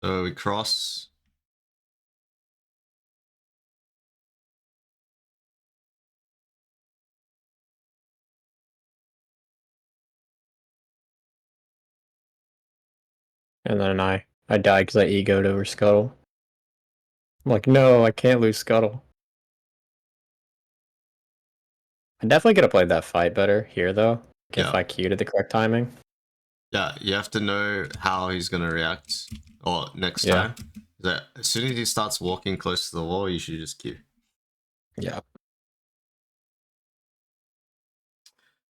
So we cross. And then I died because I egoed over Scuttle. I'm like, no, I can't lose Scuttle. I definitely could have played that fight better here, though. If Yeah. I queued at the correct timing. Yeah, you have to know how he's gonna react or next Yeah. time. That as soon as he starts walking close to the wall, you should just queue. Yeah.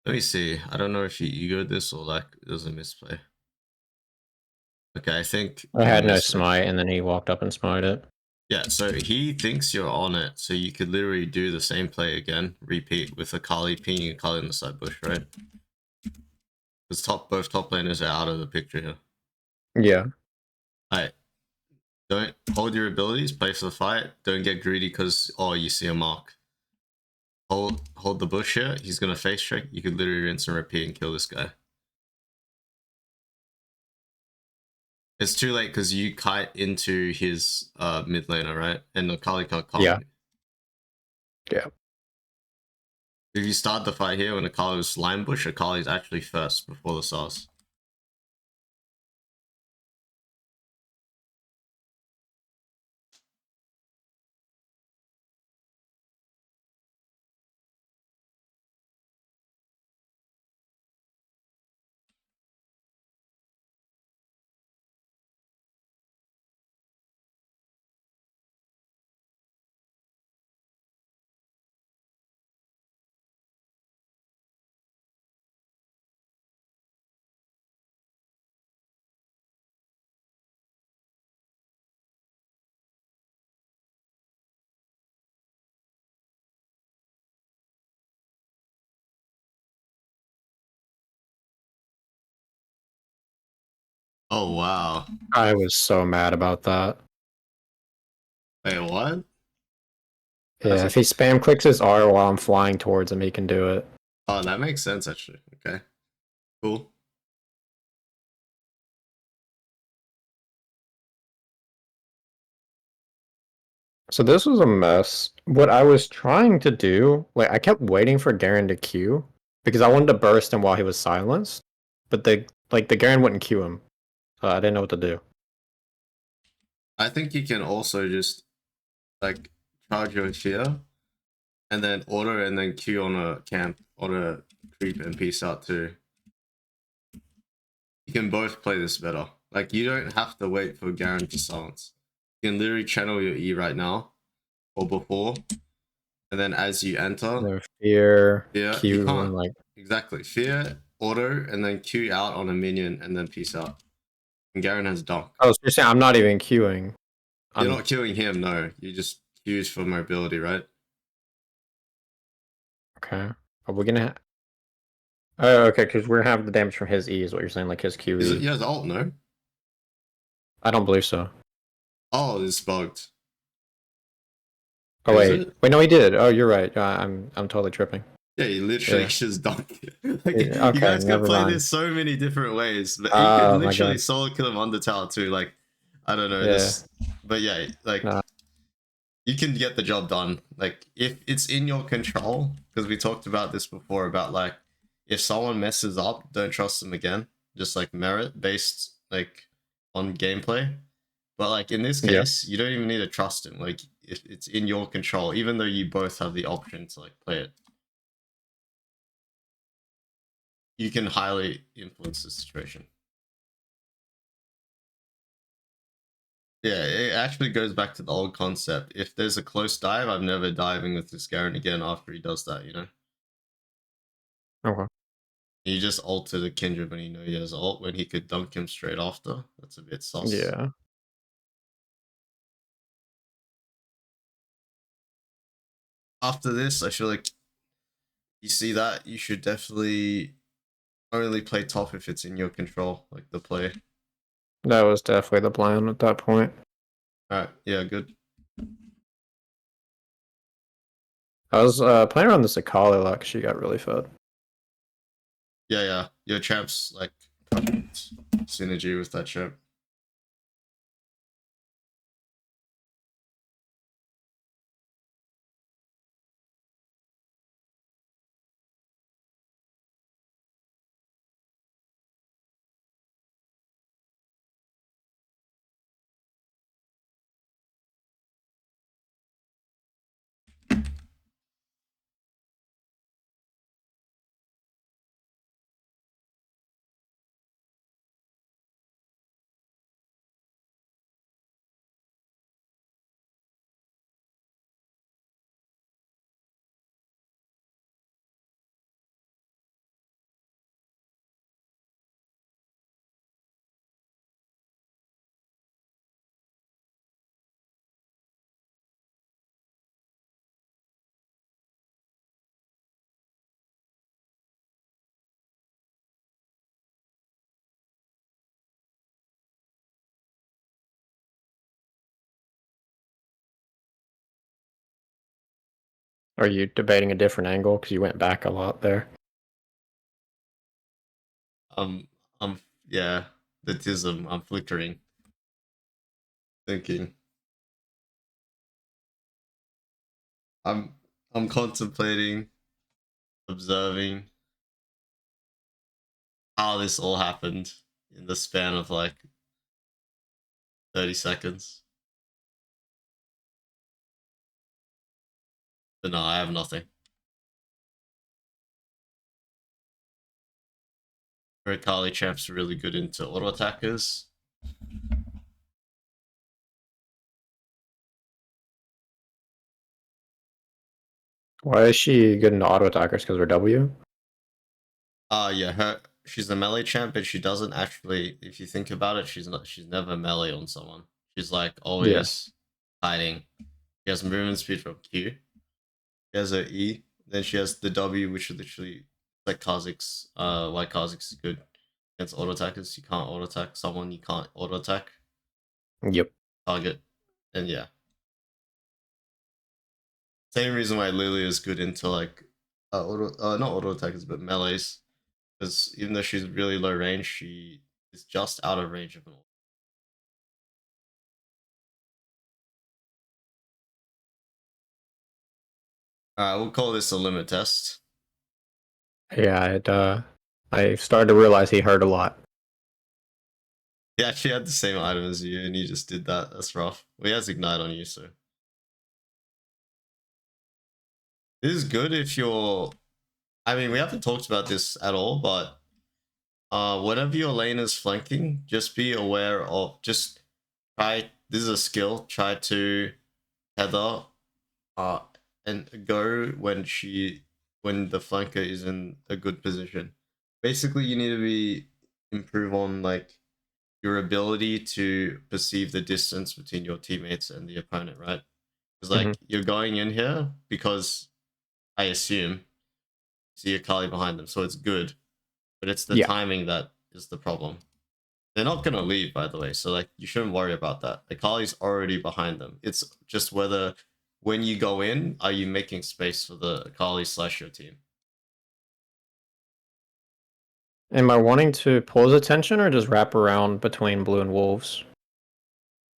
Let me see. I don't know if he egoed this or like it was a misplay. Okay, I think I it was a had no misplay. smite, and then he walked up and smited it. Yeah, so he thinks you're on it, so you could literally do the same play again, repeat with Akali pinging Akali in the side bush, right? Because both top laners are out of the picture here. Yeah. Alright, don't hold your abilities, play for the fight. Don't get greedy because you see a mark. Hold the bush here. He's gonna face check. You could literally rinse and repeat and kill this guy. It's too late because you kite into his mid laner, right? And Akali can't come. Yeah. Yeah. If you start the fight here when Akali was slime bush, Akali's actually first before the sauce. Oh wow. I was so mad about that. Wait, what? Yeah, if he spam clicks his R while I'm flying towards him, he can do it. Oh, that makes sense actually. Okay. Cool. So this was a mess. What I was trying to do, like I kept waiting for Garen to queue because I wanted to burst him while he was silenced, but the Garen wouldn't queue him, so I didn't know what to do. I think you can also just like charge your fear and then order and then queue on a camp, order creep and peace out too. You can both play this better. Like you don't have to wait for Garen to silence. You can literally channel your E right now or before, and then as you enter, No fear, you queue, and can't like exactly fear auto and then queue out on a minion and then peace out. And Garen has dunk. oh, so you're saying I'm not even queuing. You're not queuing him, no. You just queues for mobility, right? Okay. Are we gonna? Oh, okay, because we're gonna have the damage from his E, is what you're saying, like his QE. He has ult, no? I don't believe so. Oh, it's bugged. Oh Is wait, it? wait, no, he did. Oh, you're right. I'm totally tripping. Yeah, he literally Yeah. just dunked it. Like, Yeah, you okay, guys can never play mind. this so many different ways. But you could Oh my literally god. solo kill him under tower too. Like, I don't know, Yeah. this. But yeah, like, Nah. you can get the job done. Like, if it's in your control, because we talked about this before about like, if someone messes up, don't trust them again. Just like merit based, like, on gameplay. But like in this Yeah. case, you don't even need to trust him. Like, if it's in your control, even though you both have the option to like play it, you can highly influence the situation. Yeah, it actually goes back to the old concept. If there's a close dive, I'm never diving with this Garen again after he does that, you know? Okay. You just ulted a Kindred when you know he has ult, when he could dunk him straight after. That's a bit sus. Yeah. After this, I feel like you see that, you should definitely only play top if it's in your control, like the play. That was definitely the plan at that point. Alright, yeah, good. I was playing around this Akali luck. She got really fed. Yeah, your champ's like perfect synergy with that champ. Are you debating a different angle? Because you went back a lot there. Um, yeah, the tism. I'm flickering, thinking. I'm I'm contemplating, observing how this all happened in the span of like 30 seconds. But no, I have nothing. Kali Champ's really good into auto attackers. Why is she good into auto attackers? Because we're W? Yeah, she's a melee champ, but she doesn't actually. If you think about it, she's never melee on someone. She's like Yeah. always hiding. She has movement speed from Q. She has her E. Then she has the W, which is literally like Kha'Zix. Why Kha'Zix is good against auto attackers. You can't auto attack someone. You can't auto attack Yep. target. And yeah, same reason why Lily is good into like not auto attackers but melees. Because even though she's really low range, she is just out of range of an auto. Alright, we'll call this a limit test. Yeah, I started to realize he hurt a lot. He actually had the same item as you, and you just did that. That's rough. Well, he has Ignite on you, so. This is good if you're. I mean, we haven't talked about this at all, but whenever your lane is flanking, just be aware of. Just try. This is a skill. Try to tether uh, and go when the flanker is in a good position. Basically, you need to be improve on like your ability to perceive the distance between your teammates and the opponent, right? Because like you're going in here because I assume see Akali behind them, so it's good, but it's the Yeah. timing that is the problem. They're not gonna leave, by the way, so like you shouldn't worry about that. Akali's already behind them. It's just whether when you go in, are you making space for the Akali slash your team? Am I wanting to pause attention or just wrap around between blue and wolves?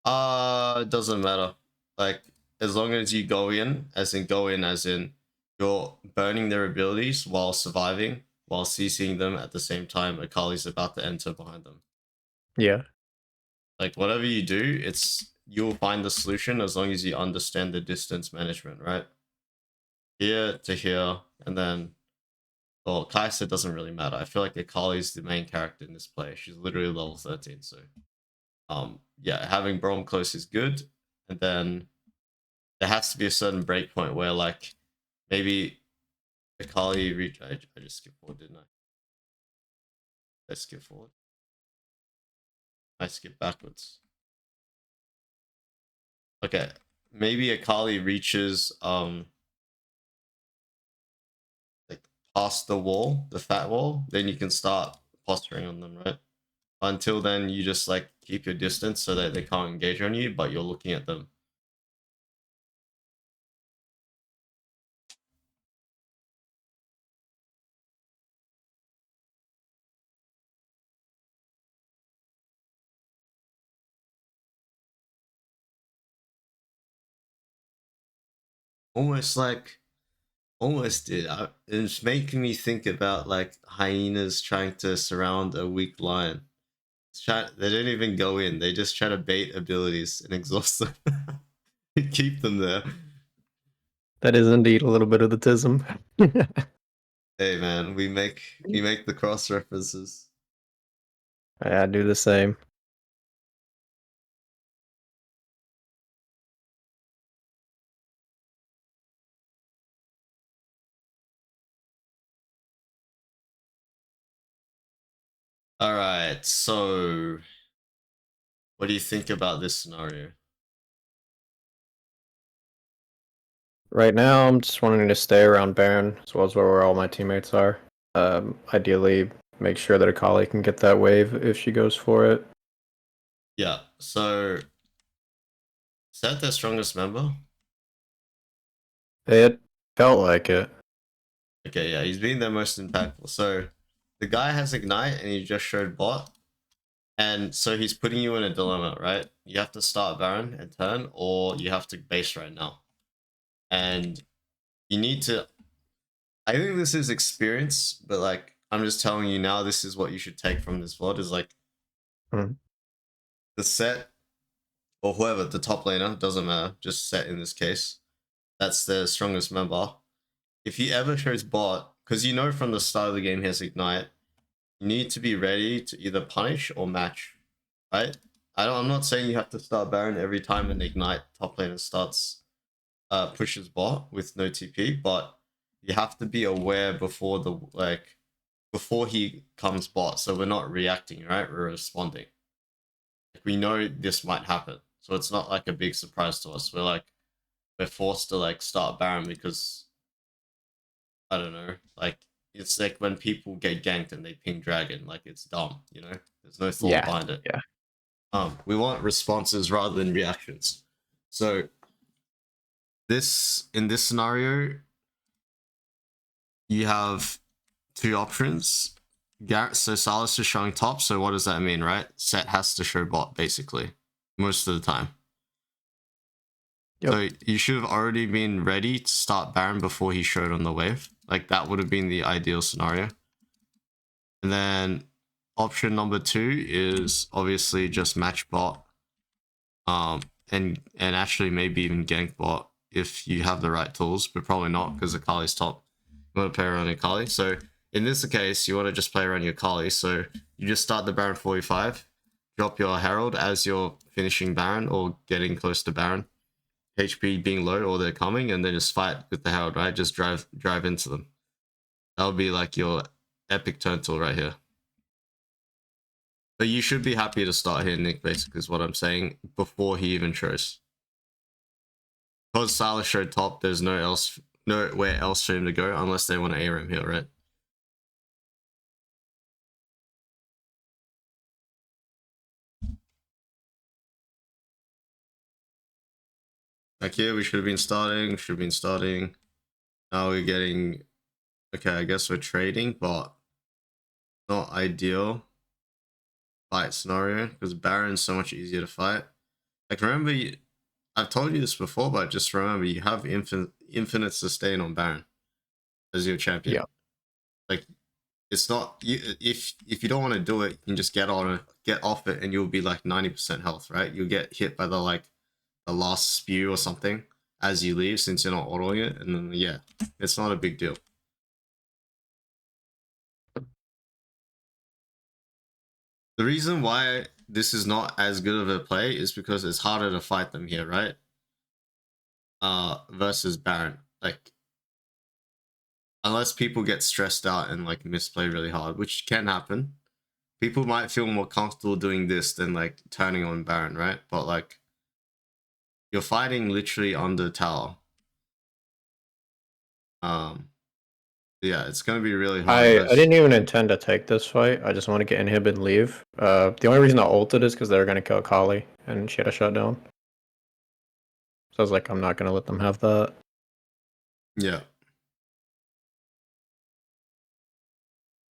It doesn't matter. Like as long as you go in as in you're burning their abilities while surviving, while CCing them at the same time Akali's about to enter behind them. Yeah. Like whatever you do, you'll find the solution as long as you understand the distance management, right? Here to here, and then well, Kai'Sa doesn't really matter. I feel like Akali's the main character in this play. She's literally level 13, so yeah, having Braum close is good. And then there has to be a certain breakpoint where like maybe Akali reach I just skipped forward, didn't I? Let's skip forward. I skipped backwards. Okay. Maybe Akali reaches like past the wall, the fat wall, then you can start posturing on them, right? Until then you just like keep your distance so that they can't engage on you, but you're looking at them. Almost like almost did. It's making me think about like hyenas trying to surround a weak lion. They don't even go in. They just try to bait abilities and exhaust them. Keep them there. That is indeed a little bit of the tism. Hey man, we make the cross references. I do the same. All right, so what do you think about this scenario? Right now, I'm just wanting to stay around Baron, as well as where all my teammates are. Ideally, make sure that Akali can get that wave if she goes for it. Yeah, so is that their strongest member? It Felt like it. Okay, yeah, he's been the most impactful. So the guy has Ignite and he just showed bot. And so he's putting you in a dilemma, right? You have to start Baron and turn, or you have to base right now. And you need to. I think this is experience, but like I'm just telling you now, this is what you should take from this VOD is like the set or whoever, the top laner, doesn't matter, just set in this case. That's the strongest member. If he ever shows bot, because you know from the start of the game he has Ignite, you need to be ready to either punish or match, right? I'm not saying you have to start Baron every time an Ignite top laner starts pushes bot with no TP, but you have to be aware before before he comes bot, so we're not reacting, right? We're responding. Like, we know this might happen, so it's not like a big surprise to us. We're forced to like start Baron because I don't know, like it's like when people get ganked and they ping dragon, like it's dumb, you know. There's no thought Yeah. behind it. Yeah. We want responses rather than reactions. So in this scenario, you have two options. So Sylas is showing top, so what does that mean, right? Set has to show bot, basically, most of the time. Yep. So you should have already been ready to start Baron before he showed on the wave. Like, that would have been the ideal scenario. And then option number 2 is obviously just match bot. And actually maybe even gank bot if you have the right tools, but probably not because Akali's top. You want to play around Akali. So in this case, you want to just play around your Akali. So you just start the Baron 45, drop your Herald as you're finishing Baron or getting close to Baron, HP being low or they're coming, and then just fight with the Herald, right? Just drive into them. That would be like your epic turn tool right here. But you should be happy to start here, Nick, basically is what I'm saying, before he even shows. Because Sylas showed top, there's nowhere else for him to go unless they want to ARAM here, right? Like here, we should have been starting. Now we're getting... Okay, I guess we're trading, but not ideal fight scenario because Baron's so much easier to fight. Like, remember, I've told you this before, but just remember, you have infinite sustain on Baron as your champion. Yeah. Like, it's not if you don't want to do it, you can just get off it, and you'll be like 90% health, right? You'll get hit by the last spew or something as you leave since you're not autoing it, and then yeah, it's not a big deal. The reason why this is not as good of a play is because it's harder to fight them here, right? Versus Baron. Like, unless people get stressed out and like misplay really hard, which can happen, people might feel more comfortable doing this than like turning on Baron, right? But like, you're fighting literally under tower. Yeah, it's gonna be really hard. I didn't even intend to take this fight. I just want to get inhib and leave. The only reason I ulted is because they were gonna kill Kali and she had a shutdown. So I was like, I'm not gonna let them have that. Yeah.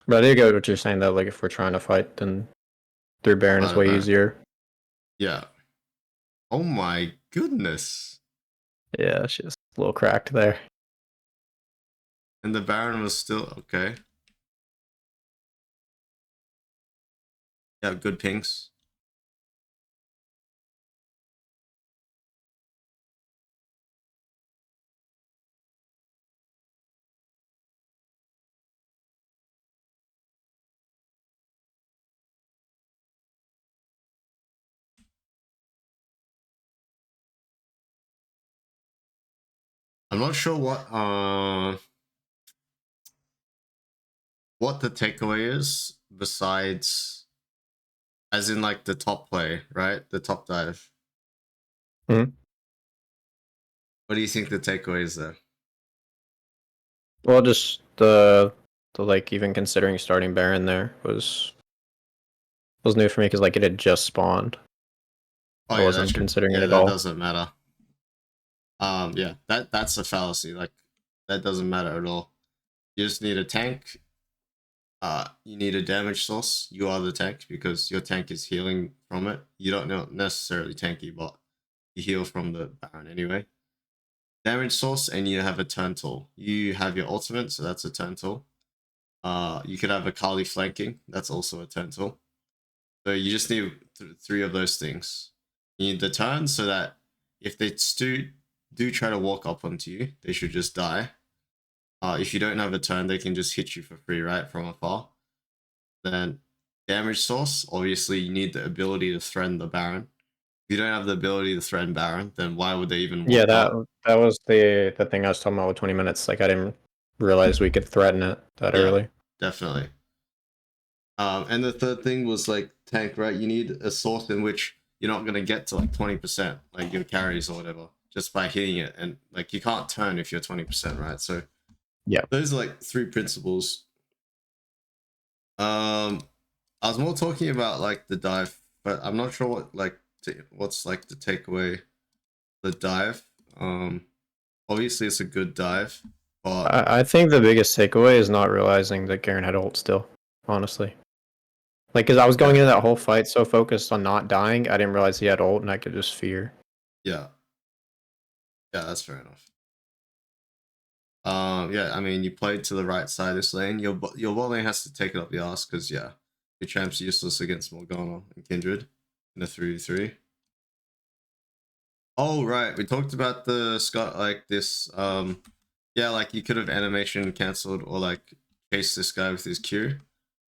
But I do get what you're saying though. Like if we're trying to fight, then through Baron is way easier. Yeah. Oh my goodness. Yeah, she's a little cracked there. And the Baron was still okay. Yeah, good pings. I'm not sure what the takeaway is besides, as in like the top play, right? The top dive. Mm-hmm. What do you think the takeaway is there? Well, just the like even considering starting Baron there was new for me because like it had just spawned. I wasn't considering it at all. That doesn't matter. Yeah, that's a fallacy. Like, That doesn't matter at all. You just need a tank. You need a damage source. You are the tank because your tank is healing from it. You don't know necessarily tanky, but you heal from the Baron anyway. Damage source, and you have a turn tool. You have your ultimate, so that's a turn tool. You could have a Kali flanking. That's also a turn tool. So you just need three of those things. You need the turn so that if they do try to walk up onto you, they should just die. If you don't have a turn, they can just hit you for free, right, from afar. Then damage source, obviously you need the ability to threaten the Baron. If you don't have the ability to threaten Baron, then why would they even walk Yeah, up? that was the thing I was talking about with 20 minutes. Like I didn't realize we could threaten it that Yeah, early. definitely. And the third thing was like tank, right? You need a source in which you're not gonna get to like 20%, like your carries or whatever, just by hitting it. And like you can't turn if you're 20%, right? So yeah, those are like three principles. I was more talking about like the dive, but I'm not sure what like what's like the takeaway. The dive. Obviously it's a good dive, but I think the biggest takeaway is not realizing that Garen had ult still. Honestly, like because I was going into that whole fight so focused on not dying, I didn't realize he had ult, and I could just fear. yeah, that's fair enough. Yeah, I mean, you played to the right side of this lane. Your bot lane has to take it up the arse because yeah, your champ's useless against Morgana and Kindred in a 3v3. Oh right, we talked about the Scott like this. Yeah, like you could have animation cancelled or like chase this guy with his Q,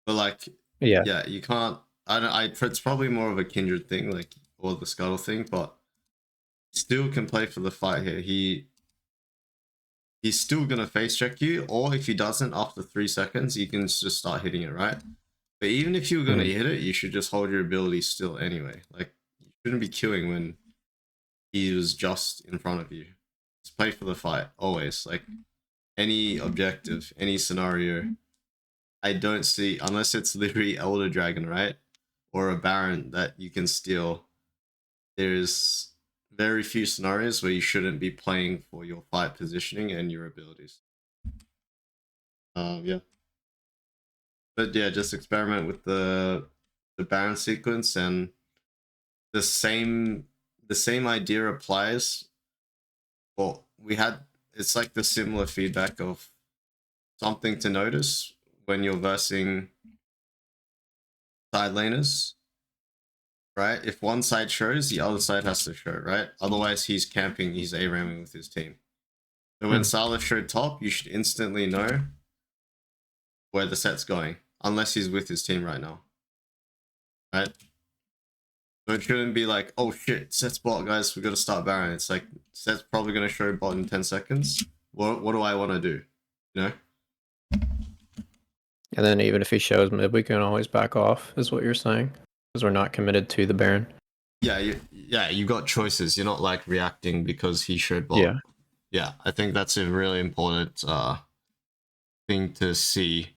but like yeah, you can't. I don't. It's probably more of a Kindred thing, like or the Scuttle thing, but still can play for the fight here. He's still gonna face check you, or if he doesn't, after 3 seconds, you can just start hitting it, right? But even if you're gonna hit it, you should just hold your ability still anyway. Like you shouldn't be queuing when he was just in front of you. Just play for the fight, always. Like any objective, any scenario. I don't see, unless it's literally Elder Dragon, right? Or a Baron that you can steal. There's very few scenarios where you shouldn't be playing for your fight positioning and your abilities. Yeah. But yeah, just experiment with the Baron sequence, and the same idea applies. Well, it's like the similar feedback of something to notice when you're versing side laners, right? If one side shows, the other side has to show, right? Otherwise, he's camping, he's ARAMing with his team. So when Sylas showed top, you should instantly know where the set's going, unless he's with his team right now, right? So it shouldn't be like, oh shit, set's bot, guys, we gotta start Baron. It's like, set's probably gonna show bot in 10 seconds. What do I want to do? You know? And then even if he shows mid, we can always back off, is what you're saying, because we're not committed to the Baron. Yeah, you got choices. You're not like reacting because he showed bot. Yeah, I think that's a really important thing to see